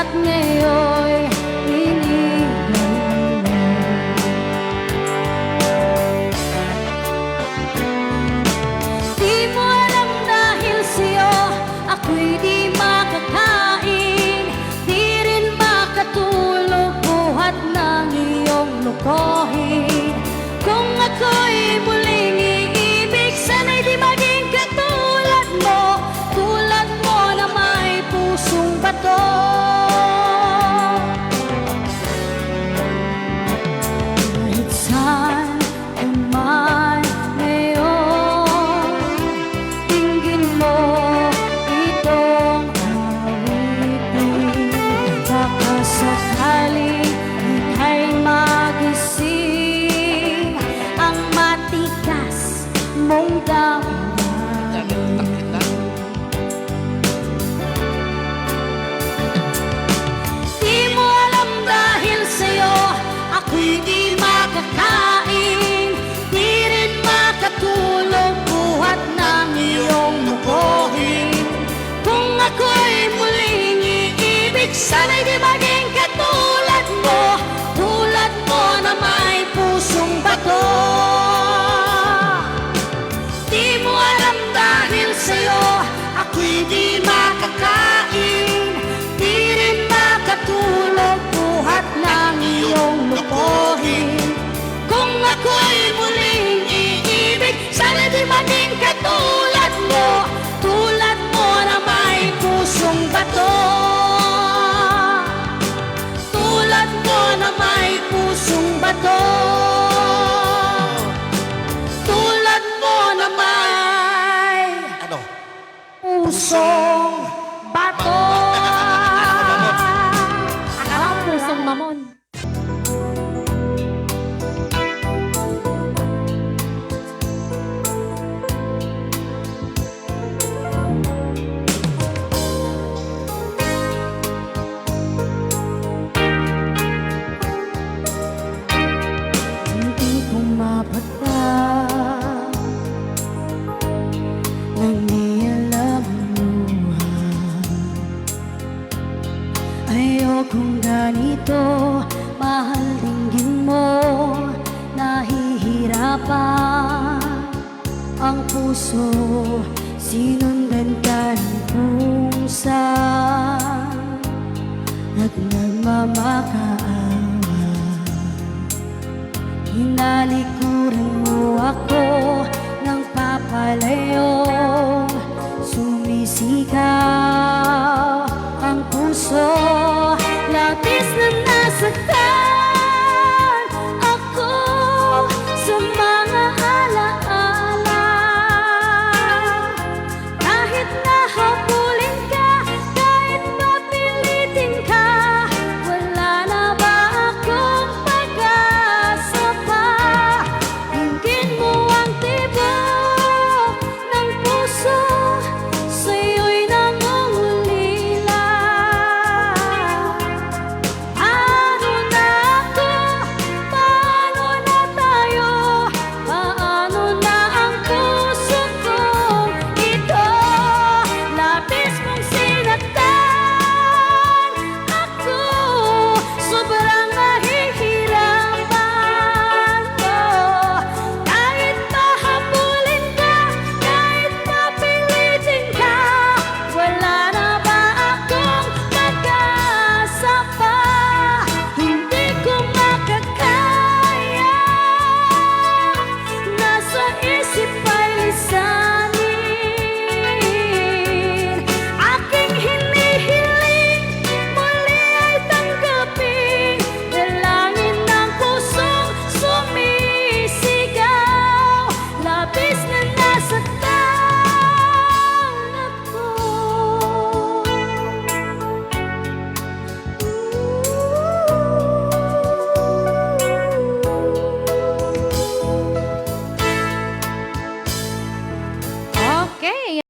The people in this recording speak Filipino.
at ngayon iniwan mo. Di mo alam dahil sa'yo ako'y di makakain, di rin makatulog buhat ng iyong lukohin. Kung ako'y muling iibig, sana'y di maging katulad mo, tulad mo na may pusong bato. Kahit saan ka man ngayon, tingin mo itong awitin. Baka sakaling ika'y magising ang matigas mong damdamin. Di mo alam dahil sa'yo ako'y di makakain, di rin makatulog buhat ng iyong lukohin. Kung ako'y muling iibig, sana'y di maging katulad mo, tulad mo na may pusong bato. Di mo alam dahil sa'yo ako'y di makakain, di rin makatulog buhat ng iyong lukohin. Kung ako'y muling iibig, sana di maging katulad mo, tulad mo na may pusong bato. Tulad mo na may pusong bato. Tulad mo na may Ano? pusong bato. Ang pusong mamon. Hindi ko mapagka nang nialam mo. Ayokong ganito, mahal dinggin mo. Nahihirapan ang puso, sinundan ka ng pusa at nagmamakaawa. Hinalikuran mo ako ng papalayong sumisigaw.